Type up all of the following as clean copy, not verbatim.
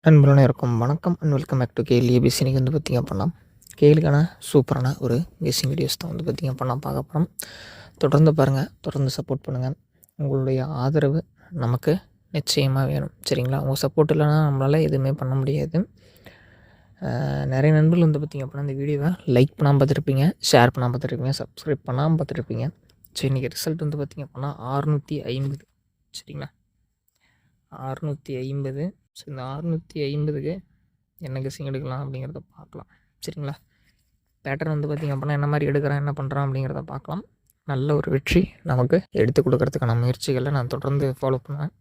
நண்பர்களே இருக்கும் வணக்கம் and welcome back to KL ABC. இன்றைக்கி வந்து பார்த்திங்க அப்படின்னா கேளுக்கான சூப்பரான ஒரு கெஸ்ஸிங் வீடியோஸ் தான் வந்து பார்த்திங்க அப்படின்னா பார்க்க போகிறோம். தொடர்ந்து பாருங்கள், தொடர்ந்து சப்போர்ட் பண்ணுங்கள். உங்களுடைய ஆதரவு நமக்கு நிச்சயமாக வேணும், சரிங்களா? உங்கள் சப்போர்ட் இல்லைனா நம்மளால் எதுவுமே பண்ண முடியாது. நிறைய நண்பர்கள் வந்து பார்த்திங்க அப்படின்னா இந்த வீடியோவை லைக் பண்ணாமல் பார்த்துருப்பீங்க, ஷேர் பண்ணாமல் பார்த்துருப்பீங்க, சப்ஸ்கிரைப் பண்ணாமல் பார்த்துருப்பீங்க. ஸோ இன்றைக்கி ரிசல்ட் வந்து பார்த்திங்க அப்படின்னா 650, சரிங்களா? 650. ஸோ இந்த 650க்கு என்ன கெஸ்ஸிங் எடுக்கலாம் அப்படிங்கிறத பார்க்கலாம், சரிங்களா? பேட்டர்ன் வந்து பார்த்திங்க அப்படின்னா என்ன மாதிரி எடுக்கிறேன், என்ன பண்ணுறேன் அப்படிங்கிறத பார்க்கலாம். நல்ல ஒரு வெற்றி நமக்கு எடுத்து கொடுக்கறதுக்கான முயற்சிகளை நான் தொடர்ந்து ஃபாலோ பண்ணுவேன்.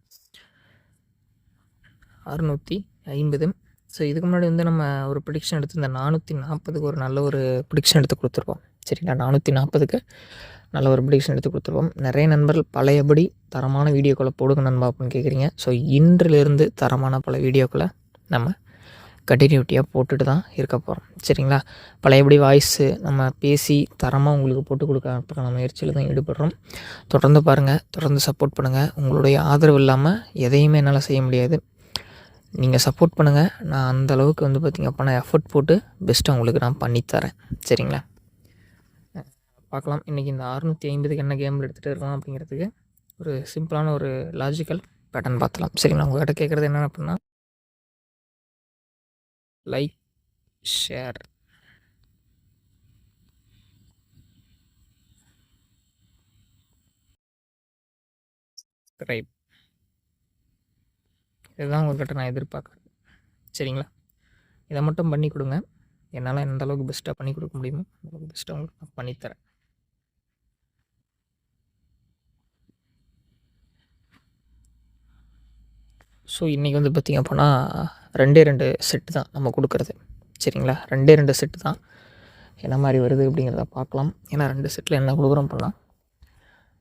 650. ஸோ இதுக்கு முன்னாடி வந்து நம்ம ஒரு ப்ரிடிக்ஷன் எடுத்து இந்த 440க்கு ஒரு நல்ல ஒரு ப்ரிடிக்ஷன் எடுத்து கொடுத்துருப்போம், சரிங்களா? 440க்கு நல்ல ஒரு ப்ரிடிக்ஷன் எடுத்து கொடுத்துருப்போம். நிறைய நண்பர்கள் பழையபடி தரமான வீடியோக்களை போடுங்க நண்பா அப்படின்னு கேட்குறீங்க. ஸோ இன்றிலிருந்து தரமான பல வீடியோக்களை நம்ம கண்டினியூட்டியாக போட்டுட்டு தான் இருக்க போகிறோம், சரிங்களா? பழையபடி வாய்ஸு நம்ம பேசி தரமாக உங்களுக்கு போட்டு கொடுக்கறதுக்கான முயற்சியில் தான் ஈடுபடுறோம். தொடர்ந்து பாருங்கள், தொடர்ந்து சப்போர்ட் பண்ணுங்கள். உங்களுடைய ஆதரவு இல்லாமல் எதையுமே என்னால் செய்ய முடியாது. நீங்கள் சப்போர்ட் பண்ணுங்கள். நான் அந்தளவுக்கு வந்து பார்த்திங்க அப்படின்னா எஃபர்ட் போட்டு பெஸ்ட்டாக உங்களுக்கு நான் பண்ணித்தரேன், சரிங்களா? பார்க்கலாம். இன்றைக்கி இந்த 650க்கு என்ன கேமில் எடுத்துகிட்டு இருக்கோம் அப்படிங்கிறதுக்கு ஒரு சிம்பிளான ஒரு லாஜிக்கல் பேட்டர்ன் பார்த்துலாம், சரிங்களா? உங்கள்கிட்ட கேட்குறது என்ன அப்படின்னா லைக், ஷேர், சப்ஸ்கிரைப், இதுதான் உங்கள்கிட்ட நான் எதிர்பார்க்குறேன், சரிங்களா? இதை மட்டும் பண்ணி கொடுங்க. என்னால் எந்த அளவுக்கு பெஸ்ட்டாக பண்ணி கொடுக்க முடியுமோ அந்தளவுக்கு பெஸ்ட்டாக உங்களுக்கு நான் பண்ணித்தரேன். ஸோ இன்றைக்கி வந்து பார்த்திங்க அப்படின்னா 2 செட்டு தான் நம்ம கொடுக்குறது, சரிங்களா? 2 செட்டு தான். என்ன மாதிரி வருது அப்படிங்கிறத பார்க்கலாம். ஏன்னா 2 செட்டில் என்ன கொடுக்குறோம் அப்படின்னா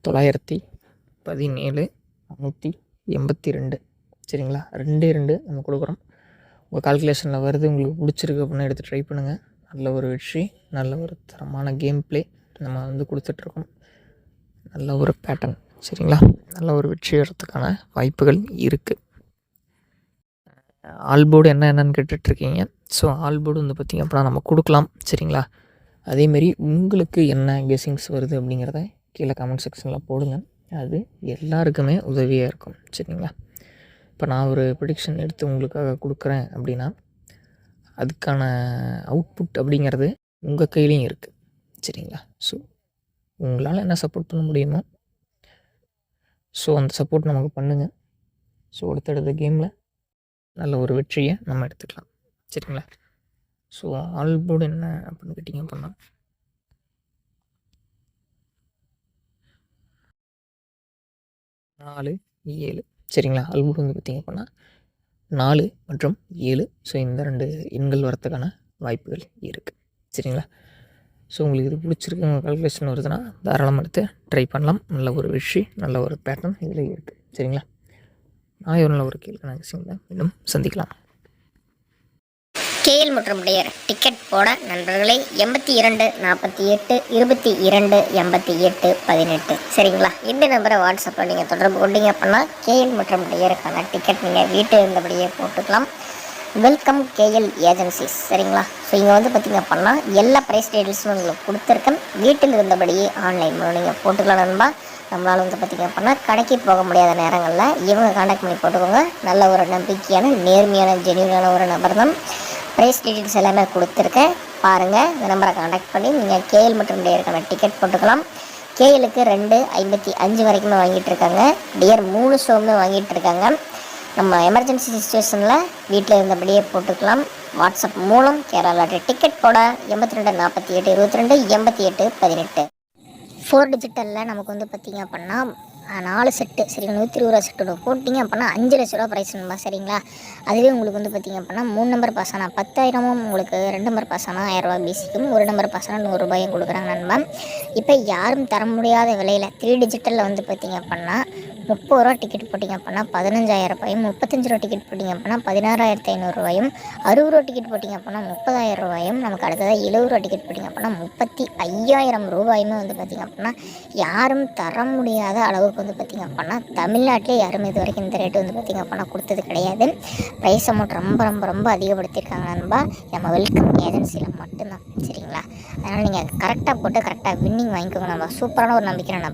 917, 582, சரிங்களா? 2 நம்ம கொடுக்குறோம். உங்கள் கால்குலேஷனில் வருது, உங்களுக்கு பிடிச்சிருக்கு அப்படின்னா எடுத்து ட்ரை பண்ணுங்கள். நல்ல ஒரு வெற்றி, நல்ல ஒரு தரமான கேம் ப்ளே நம்ம வந்து கொடுத்துட்ருக்கோம். நல்ல ஒரு பேட்டர்ன், சரிங்களா? நல்ல ஒரு வெற்றி வரத்துக்கான வாய்ப்புகள் இருக்குது. ஆல்போர்டு என்னென்னு கேட்டுட்ருக்கீங்க. ஸோ ஆல்போர்டு வந்து பார்த்திங்க அப்படின்னா நம்ம கொடுக்கலாம், சரிங்களா? அதேமாரி உங்களுக்கு என்ன கெஸ்ஸிங்ஸ் வருது அப்படிங்கிறத கீழே கமெண்ட் செக்ஷனில் போடுங்க. அது எல்லாருக்குமே உதவியாக இருக்கும், சரிங்களா? இப்போ நான் ஒரு ப்ரிடிக்ஷன் எடுத்து உங்களுக்காக கொடுக்குறேன் அப்படின்னா அதுக்கான அவுட்புட் அப்படிங்கிறது உங்கள் கையிலையும் இருக்குது, சரிங்களா? ஸோ உங்களால் என்ன சப்போர்ட் பண்ண முடியுமோ ஸோ அந்த சப்போர்ட் நமக்கு பண்ணுங்கள். ஸோ அடுத்தடுத்த கேமில் நல்ல ஒரு வெற்றியை நம்ம எடுத்துக்கலாம், சரிங்களா? ஸோ ஆல்போர்டு என்ன அப்படின்னு கேட்டிங்க அப்படின்னா 4, 7, சரிங்களா? ஆல்போர்டு வந்து பார்த்திங்க அப்படின்னா 4 மற்றும் 7. ஸோ இந்த 2 எண்கள் வரத்துக்கான வாய்ப்புகள் இருக்குது, சரிங்களா? ஸோ உங்களுக்கு இது பிடிச்சிருக்கு, உங்கள் கால்குலேஷன் வருதுன்னா தாராளமாக எடுத்து ட்ரை பண்ணலாம். நல்ல ஒரு வெற்றி, நல்ல ஒரு பேட்டர்ன் இதில் இருக்குது, சரிங்களா? நாளை ஒரு நல்ல ஒரு கேள்வி நான் மீண்டும் சந்திக்கலாம். கேஎல் மற்றும் டியர் டிக்கெட் போட நண்பர்களை 82 48 22 88 18, சரிங்களா? இந்த நம்பரை வாட்ஸ்அப்பில் நீங்கள் தொடர்பு கொண்டீங்க அப்படின்னா கேஎல் மற்றும் டியருக்கான டிக்கெட் நீங்கள் வீட்டில் இருந்தபடியே போட்டுக்கலாம். வெல்கம் கேஎல் ஏஜென்சிஸ், சரிங்களா? ஸோ இங்கே வந்து பார்த்திங்க அப்படின்னா எல்லா ப்ரைஸ் டீட்டெயில்ஸும் உங்களுக்கு கொடுத்துருக்கேன். வீட்டில் இருந்தபடியே ஆன்லைன் மூலம் நீங்கள் போட்டுக்கலாம் நண்பா. நம்மளால் வந்து பார்த்திங்க அப்படின்னா கடைக்கு போக முடியாத நேரங்களில் இவங்க கான்டாக்ட் பண்ணி போட்டுக்கோங்க. நல்ல ஒரு நம்பிக்கையான, நேர்மையான, ஜென்யூனான ஒரு நபர் தான். ப்ரைஸ் டீட்டெயில்ஸ் எல்லாமே கொடுத்துருக்கேன், பாருங்கள். இந்த நம்பரை கான்டாக்ட் பண்ணி நீங்கள் கேஎல் மற்றும் டியருக்கான டிக்கெட் போட்டுக்கலாம். கேஎலுக்கு 2.55 வரைக்குமே வாங்கிட்டு இருக்காங்க, டியர் 3 ஷோவுமே வாங்கிட்டு இருக்காங்க. நம்ம எமர்ஜென்சி சுச்சுவேஷனில் வீட்டில் இருந்தபடியே போட்டுக்கலாம். வாட்ஸ்அப் மூலம் கேரளா டிக்கெட் போட 82 48 22 88 18. 4 டிஜிட்டலில் நமக்கு வந்து பார்த்திங்க அப்படின்னா 4 செட்டு, சரிங்களா? 120 செட்டு போட்டிங்க அப்படின்னா 5 லட்ச ரூபா ப்ரைஸ் நம்பா, சரிங்களா? அதுவே உங்களுக்கு வந்து பார்த்திங்க அப்படின்னா 3 நம்பர் பாஸ் ஆனால் 10,000, உங்களுக்கு 2 நம்பர் பாஸ் ஆனால் 1000 ரூபா பேசிக்கும், 1 நம்பர் பாஸ் ஆனால் 100 ரூபாயும் கொடுக்குறாங்க நண்பா. இப்போ யாரும் தர முடியாத விலையில் 3 டிஜிட்டலில் வந்து பார்த்திங்க அப்படின்னா 30 ரூபா டிக்கெட் போட்டிங்க அப்படின்னா 15,000 ரூபாயும், 35 ரூபா டிக்கெட் போட்டிங்க அப்படின்னா 16,500 ரூபாயும், 60 ரூபா டிக்கெட் போட்டிங்க அப்படின்னா 30,000 ரூபாயும், நமக்கு அடுத்ததாக 70 ரூபா டிக்கெட் போட்டிங்க அப்படின்னா 35,000 ரூபாயுமே வந்து பார்த்திங்க அப்படின்னா யாரும் தர முடியாத அளவுக்கு வந்து பார்த்திங்க அப்படின்னா தமிழ்நாட்டிலே யாரும் இது வரைக்கும் இந்த ரேட்டு வந்து பார்த்திங்க அப்படின்னா கொடுத்தது கிடையாது. ப்ரைஸ் அமௌண்ட் ரொம்ப ரொம்ப ரொம்ப அதிகப்படுத்தியிருக்காங்க நண்பா. நம்ம வெல்கம் ஏஜென்சியில் மட்டும்தான். சரிங்களா? அதனால் நீங்கள் கரெக்டாக போட்டு கரெக்டாக வின்னிங் வாங்கிக்கோங்க நண்பா. சூப்பரான ஒரு நம்பிக்கை நண்பா.